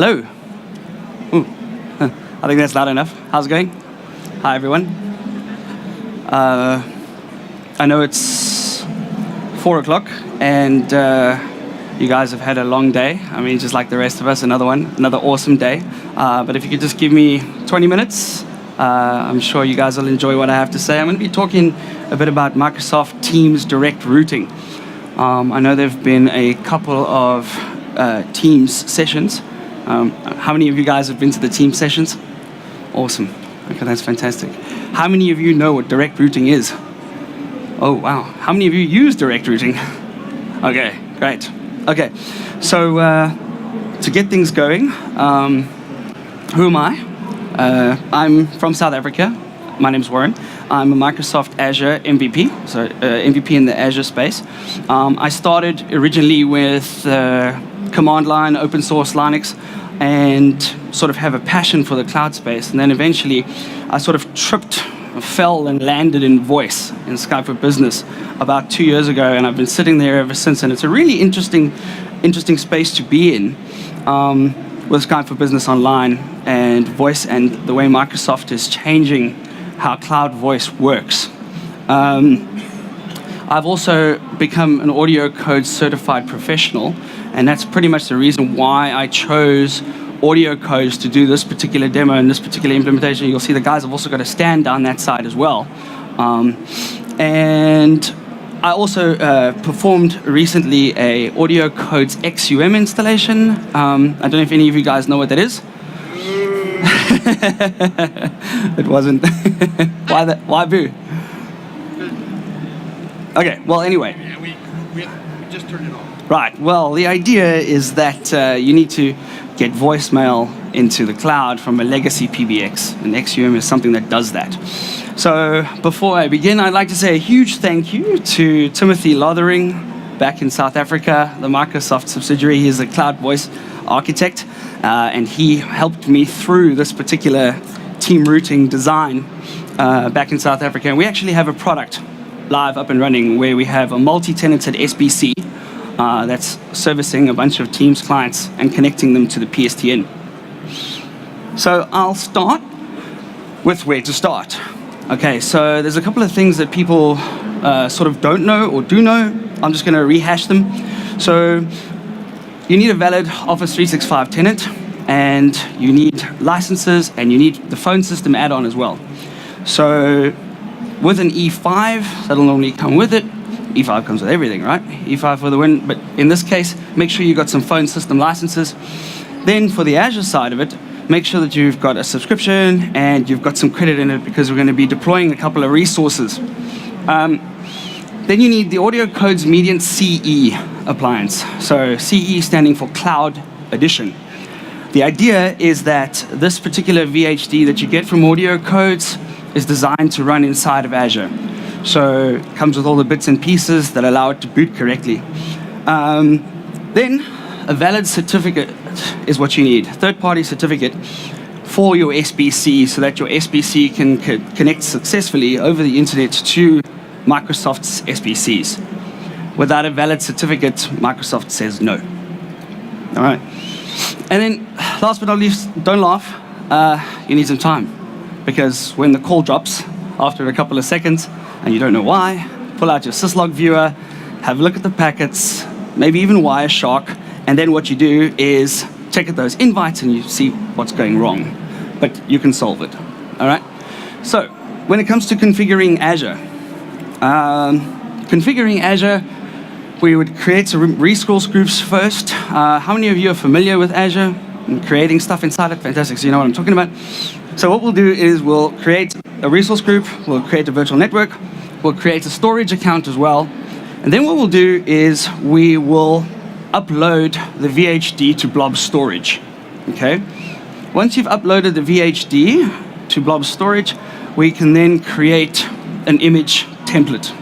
Hello. Ooh. I think that's loud enough. How's it going? Hi, everyone. I know it's 4 o'clock, and you guys have had a long day. I mean, just like the rest of us, another awesome day. But if you could just give me 20 minutes, I'm sure you guys will enjoy what I have to say. I'm going to be talking a bit about Microsoft Teams direct routing. I know there have been a couple of Teams sessions. How many of you guys have been to the Teams sessions? Awesome. Okay, that's fantastic. How many of you know what direct routing is? Oh, wow. How many of you use direct routing? Okay, great. Okay, so to get things going, who am I? I'm from South Africa. My name's Warren. I'm a Microsoft Azure MVP, so MVP in the Azure space. I started originally with command line, open source Linux, and sort of have a passion for the cloud space. And then eventually, I sort of fell and landed in voice in Skype for Business about 2 years ago, and I've been sitting there ever since. And it's a really interesting space to be in with Skype for Business Online and voice, and the way Microsoft is changing how cloud voice works. I've also become an AudioCodes certified professional, and that's pretty much the reason why I chose AudioCodes to do this particular demo and this particular implementation. You'll see the guys have also got a stand down that side as well. And I also performed recently a AudioCodes XUM installation. I don't know if any of you guys know what that is. It wasn't. Why that? Why boo? Okay, well, anyway. Yeah, we just turned it off. Right, well, the idea is that you need to get voicemail into the cloud from a legacy PBX, and XUM is something that does that. So before I begin, I'd like to say a huge thank you to Timothy Lothering back in South Africa, the Microsoft subsidiary. He's a cloud voice architect, and he helped me through this particular team routing design back in South Africa. And we actually have a product live up and running where we have a multi-tenanted SBC that's servicing a bunch of Teams clients and connecting them to the PSTN. So I'll start with where to start. Okay, so there's a couple of things that people sort of don't know or do know. I'm just going to rehash them. So you need a valid Office 365 tenant, and you need licenses, and you need the phone system add-on as well. So with an E5, that'll normally come with it. E5 comes with everything, right? E5 for the win. But in this case, make sure you've got some phone system licenses. Then for the Azure side of it, make sure that you've got a subscription and you've got some credit in it, because we're going to be deploying a couple of resources. Then you need the AudioCodes Mediant CE appliance. So CE standing for Cloud Edition. The idea is that this particular VHD that you get from AudioCodes is designed to run inside of Azure. So it comes with all the bits and pieces that allow it to boot correctly. Then a valid certificate is what you need. Third-party certificate for your SBC, so that your SBC can connect successfully over the internet to Microsoft's SBCs. Without a valid certificate, Microsoft says no. All right. And then, last but not least, don't laugh. You need some time, because when the call drops after a couple of seconds and you don't know why, pull out your syslog viewer, have a look at the packets, maybe even Wireshark, and then what you do is check at those invites and you see what's going wrong. But you can solve it. All right. So when it comes to configuring Azure, we would create some resource groups first. How many of you are familiar with Azure and creating stuff inside it? Fantastic, so you know what I'm talking about. So what we'll do is we'll create a resource group, we'll create a virtual network, we'll create a storage account as well, and then what we'll do is we will upload the VHD to blob storage, okay? Once you've uploaded the VHD to blob storage, we can then create an image template.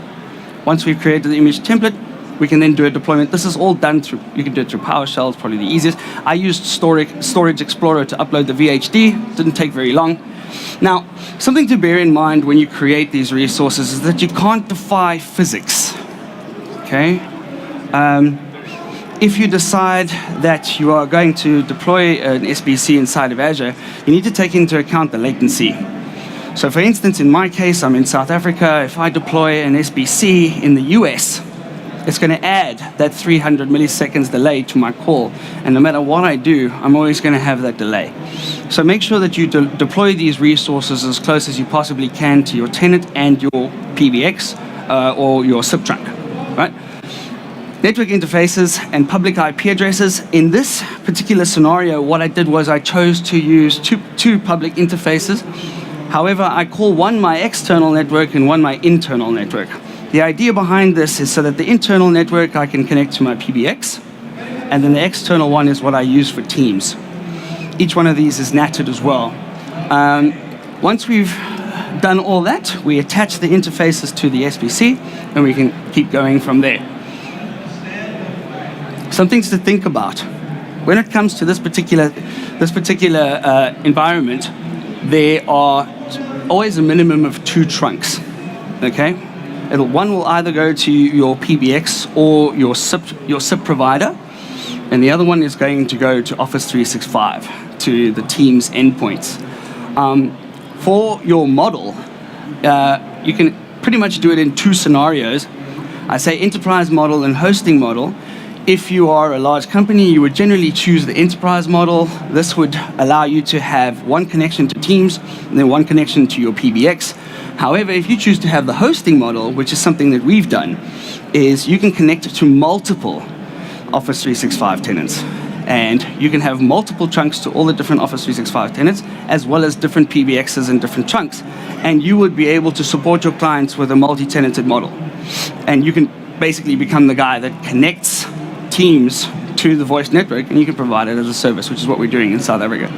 Once we've created the image template, we can then do a deployment. This is all done through, you can do it through PowerShell, it's probably the easiest. I used Storage Explorer to upload the VHD, didn't take very long. Now, something to bear in mind when you create these resources is that you can't defy physics, okay? if you decide that you are going to deploy an SBC inside of Azure, you need to take into account the latency. So for instance, in my case, I'm in South Africa. If I deploy an SBC in the US, it's going to add that 300 milliseconds delay to my call. And no matter what I do, I'm always going to have that delay. So make sure that you deploy these resources as close as you possibly can to your tenant and your PBX or your SIP trunk, right? Network interfaces and public IP addresses. In this particular scenario, what I did was I chose to use two public interfaces. However, I call one my external network and one my internal network. The idea behind this is so that the internal network I can connect to my PBX, and then the external one is what I use for Teams. Each one of these is NATed as well. Once we've done all that, we attach the interfaces to the SBC, and we can keep going from there. Some things to think about. When it comes to this particular environment, there are always a minimum of 2 trunks, okay? One will either go to your PBX or your SIP provider, and the other one is going to go to Office 365, to the Teams endpoints. For your model, you can pretty much do it in 2 scenarios. I say enterprise model and hosting model. If you are a large company, you would generally choose the enterprise model. This would allow you to have one connection to Teams and then one connection to your PBX. However, if you choose to have the hosting model, which is something that we've done, is you can connect to multiple Office 365 tenants. And you can have multiple chunks to all the different Office 365 tenants, as well as different PBXs and different chunks. And you would be able to support your clients with a multi-tenanted model. And you can basically become the guy that connects Teams to the voice network, and you can provide it as a service, which is what we're doing in South Africa.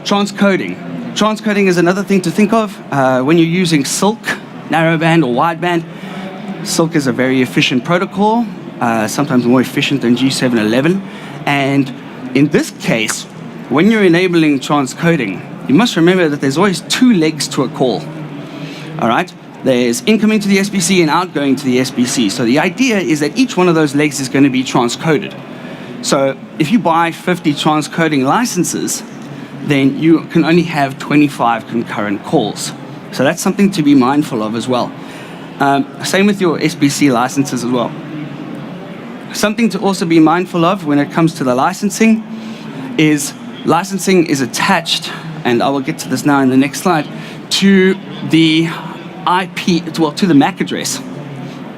Transcoding. Transcoding is another thing to think of. When you're using Silk, narrowband or wideband, Silk is a very efficient protocol, sometimes more efficient than G711. And in this case, when you're enabling transcoding, you must remember that there's always 2 legs to a call. All right? There's incoming to the SBC and outgoing to the SBC. So the idea is that each one of those legs is going to be transcoded. So if you buy 50 transcoding licenses, then you can only have 25 concurrent calls. So that's something to be mindful of as well. Same with your SBC licenses as well. Something to also be mindful of when it comes to the licensing is attached, and I will get to this now in the next slide, to the to the MAC address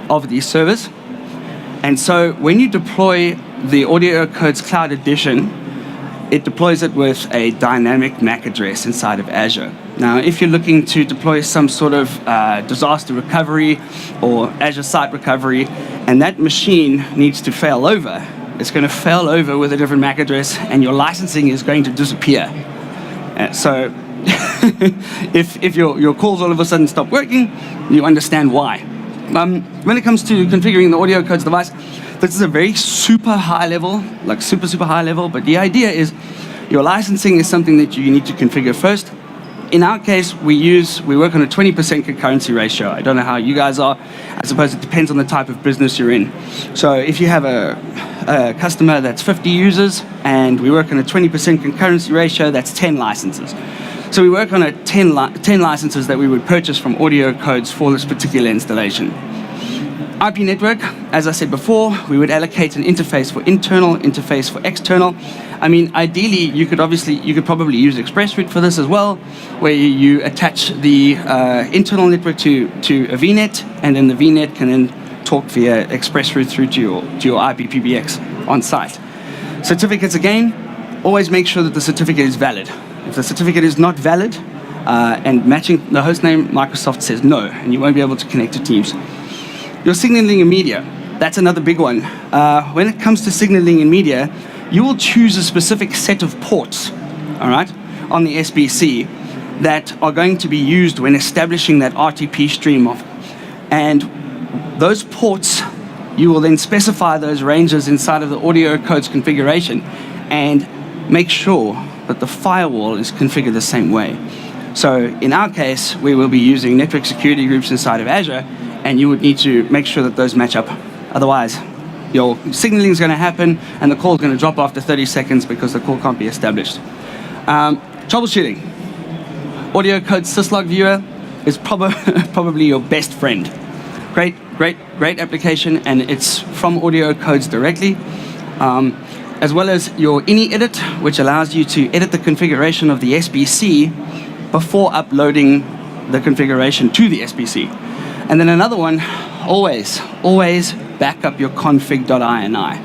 of these servers. And so when you deploy the AudioCodes Cloud Edition, it deploys it with a dynamic MAC address inside of Azure. Now, if you're looking to deploy some sort of disaster recovery or Azure Site Recovery, and that machine needs to fail over, it's going to fail over with a different MAC address, and your licensing is going to disappear. So if your calls all of a sudden stop working, you understand why. When it comes to configuring the AudioCodes device, this is a very super high level, like super high level, but the idea is your licensing is something that you need to configure first. In our case, we work on a 20% concurrency ratio. I don't know how you guys are. I suppose it depends on the type of business you're in. So if you have a customer that's 50 users and we work on a 20% concurrency ratio, that's 10 licenses. So we work on a 10 licenses that we would purchase from AudioCodes for this particular installation. IP network, as I said before, we would allocate an interface for internal, interface for external. I mean, ideally, you could probably use ExpressRoute for this as well, where you attach the internal network to a VNet, and then the VNet can then talk via ExpressRoute through to your IP PBX on site. Certificates, again, always make sure that the certificate is valid. If the certificate is not valid and matching the hostname, Microsoft says no, and you won't be able to connect to Teams. Your signaling and media, that's another big one. When it comes to signaling and media, you will choose a specific set of ports, all right, on the SBC that are going to be used when establishing that RTP stream of. And those ports, you will then specify those ranges inside of the AudioCodes configuration and make sure that the firewall is configured the same way. So in our case, we will be using network security groups inside of Azure, and you would need to make sure that those match up. Otherwise, your signaling is going to happen, and the call is going to drop after 30 seconds because the call can't be established. Troubleshooting. AudioCodes syslog viewer is probably your best friend. Great application, and it's from AudioCodes directly, as well as your ini edit, which allows you to edit the configuration of the SBC before uploading the configuration to the SBC. And then another one, always back up your config.ini.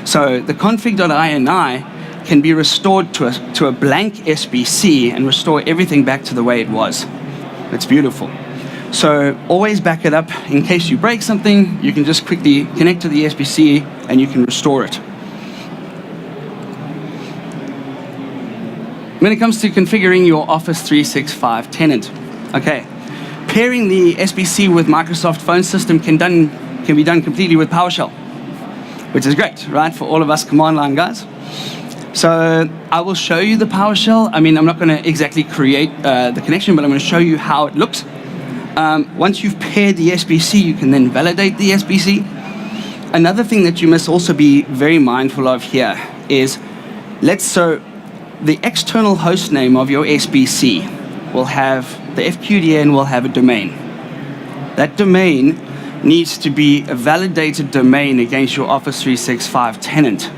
So the config.ini can be restored to a blank SBC and restore everything back to the way it was. It's beautiful. So always back it up. In case you break something, you can just quickly connect to the SBC and you can restore it. When it comes to configuring your Office 365 tenant, okay, pairing the SBC with Microsoft phone system can be done completely with PowerShell, which is great, right, for all of us command line guys. So I will show you the PowerShell. I mean, I'm not going to exactly create the connection, but I'm going to show you how it looks. Once you've paired the SBC, you can then validate the SBC. Another thing that you must also be very mindful of here is, so the external host name of your SBC will have, the FQDN will have a domain. That domain needs to be a validated domain against your Office 365 tenant.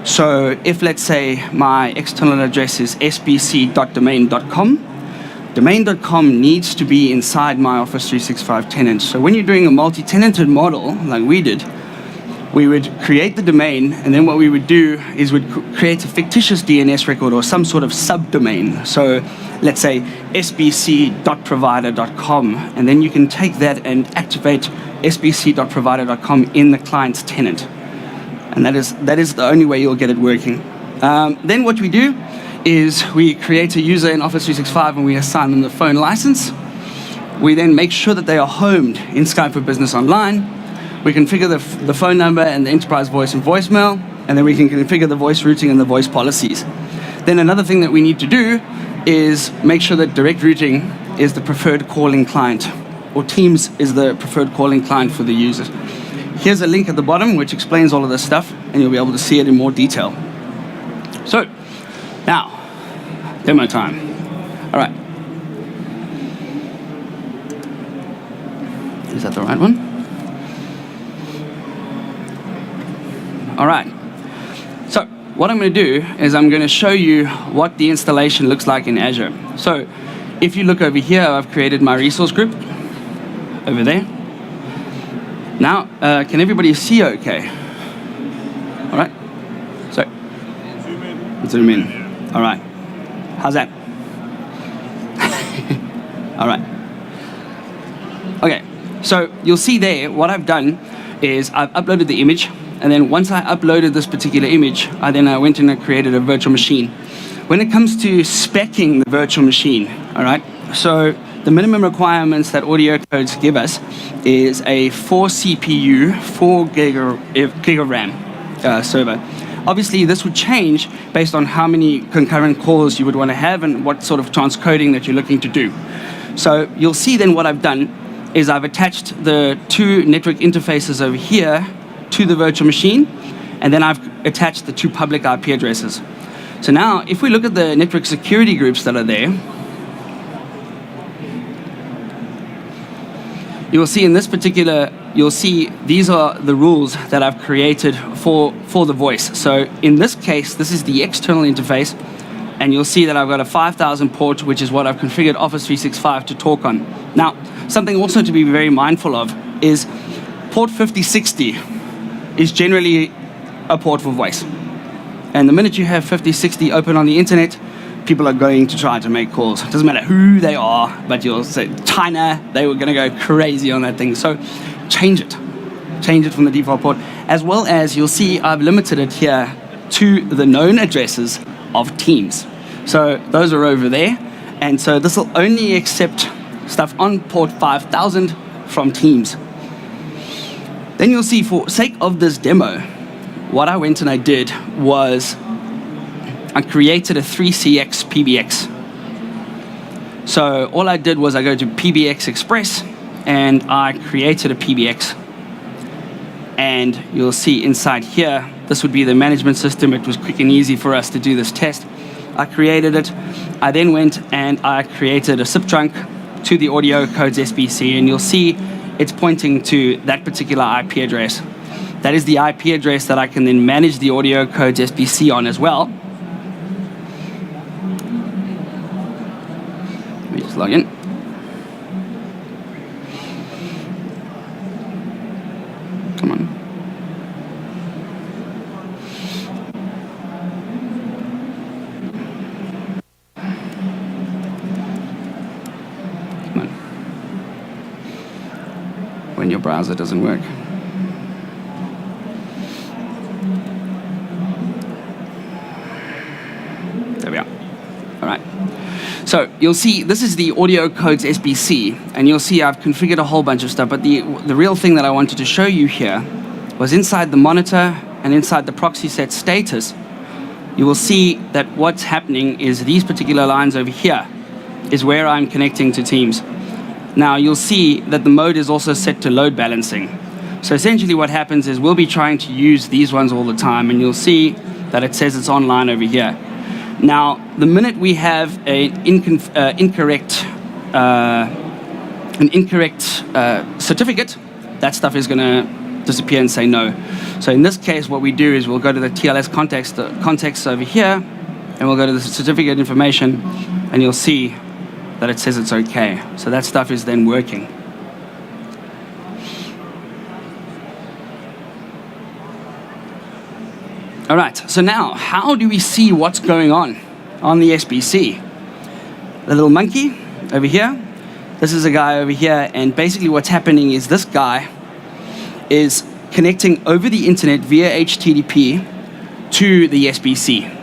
So if, let's say, my external address is sbc.domain.com, domain.com needs to be inside my Office 365 tenant. So when you're doing a multi-tenanted model, like we did, we would create the domain, and then what we would do is we'd create a fictitious DNS record or some sort of subdomain. So let's say sbc.provider.com, and then you can take that and activate sbc.provider.com in the client's tenant. And that is the only way you'll get it working. Then what we do is we create a user in Office 365 and we assign them the phone license. We then make sure that they are homed in Skype for Business Online. We configure the phone number and the enterprise voice and voicemail, and then we can configure the voice routing and the voice policies. Then another thing that we need to do is make sure that direct routing is the preferred calling client, or Teams is the preferred calling client for the users. Here's a link at the bottom which explains all of this stuff, and you'll be able to see it in more detail. So, now, demo time. All right. Is that the right one? All right. So, what I'm going to do is I'm going to show you what the installation looks like in Azure. So, if you look over here, I've created my resource group over there. Now, can everybody see okay? All right. So, zoom in. All right. How's that? All right. Okay. So you'll see there, what I've done is I've uploaded the image, and then once I uploaded this particular image, I went in and created a virtual machine. When it comes to speccing the virtual machine, all right, so the minimum requirements that AudioCodes give us is a 4 CPU, 4 gig of RAM server. Obviously, this would change based on how many concurrent calls you would want to have and what sort of transcoding that you're looking to do. So you'll see then what I've done is I've attached the 2 network interfaces over here to the virtual machine, and then I've attached the 2 public IP addresses. So now, if we look at the network security groups that are there, you'll see in this particular, you'll see these are the rules that I've created for the voice. So in this case, this is the external interface, and you'll see that I've got a 5000 port, which is what I've configured Office 365 to talk on. Now, something also to be very mindful of is port 5060 is generally a port for voice. And the minute you have 5060 open on the internet, people are going to try to make calls. It doesn't matter who they are, but you'll say China, they were going to go crazy on that thing. So change it. Change it from the default port. As well as you'll see I've limited it here to the known addresses of Teams. So those are over there. And so this will only accept stuff on port 5000 from Teams. Then you'll see, for sake of this demo, what I went and I did was I created a 3CX PBX. So all I did was I go to PBX Express and I created a PBX. And you'll see inside here, this would be the management system. It was quick and easy for us to do this test. I created it. I then went and I created a SIP trunk to the AudioCodes SBC, and you'll see it's pointing to that particular IP address. That is the IP address that I can then manage the AudioCodes SBC on as well. Let me just log in. Come on. Come on. When your browser doesn't work. There we are. All right. So you'll see this is the AudioCodes SBC, and you'll see I've configured a whole bunch of stuff, but the real thing that I wanted to show you here was inside the monitor and inside the proxy set status, you will see that what's happening is these particular lines over here is where I'm connecting to Teams. Now you'll see that the mode is also set to load balancing. So essentially what happens is we'll be trying to use these ones all the time, and you'll see that it says it's online over here. Now, the minute we have an incorrect certificate, that stuff is going to disappear and say no. So in this case, what we do is we'll go to the TLS context over here, and we'll go to the certificate information, and you'll see that it says it's okay. So that stuff is then working. All right, so now, how do we see what's going on the SBC? The little monkey over here, this is a guy over here, and basically what's happening is this guy is connecting over the internet via HTTP to the SBC.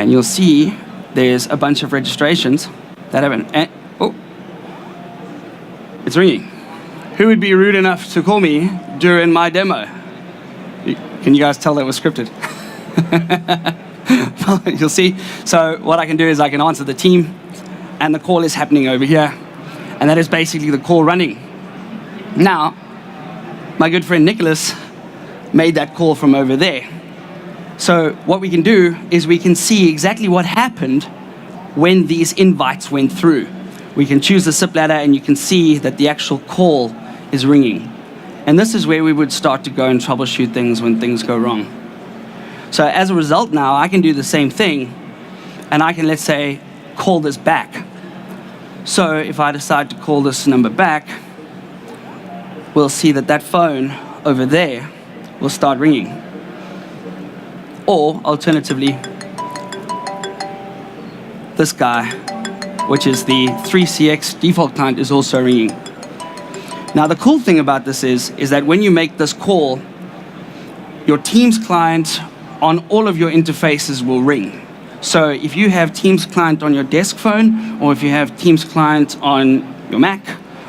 And you'll see there's a bunch of registrations that haven't. Oh, it's ringing. Who would be rude enough to call me during my demo? Can you guys tell that was scripted? You'll see. So what I can do is I can answer the team, and the call is happening over here. And that is basically the call running. Now, my good friend Nicholas made that call from over there. So what we can do is we can see exactly what happened when these invites went through. We can choose the SIP ladder, and you can see that the actual call is ringing. And this is where we would start to go and troubleshoot things when things go wrong. So as a result now, I can do the same thing, and I can, let's say, call this back. So if I decide to call this number back, we'll see that that phone over there will start ringing. Or alternatively, this guy, which is the 3CX default client, is also ringing. Now the cool thing about this is that when you make this call, your Teams client on all of your interfaces will ring. So if you have Teams client on your desk phone, or if you have Teams client on your Mac,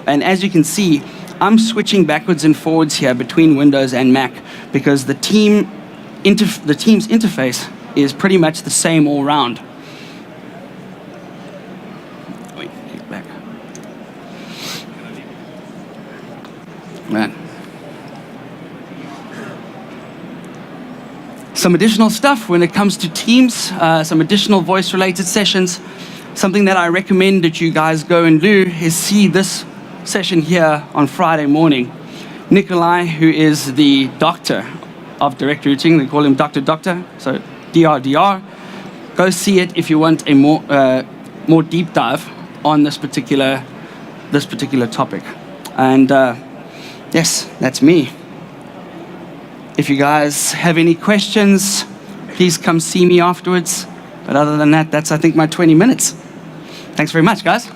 and as you can see, I'm switching backwards and forwards here between Windows and Mac because the Teams interface is pretty much the same all round. Wait, get back. Man. Some additional stuff when it comes to Teams, some additional voice-related sessions. Something that I recommend that you guys go and do is see this session here on Friday morning. Nikolai, who is the doctor of direct routing, they call him Dr. Doctor, so DRDR. Go see it if you want a more deep dive on this particular topic. And yes, that's me. If you guys have any questions, please come see me afterwards. But other than that, that's I think my 20 minutes. Thanks very much, guys.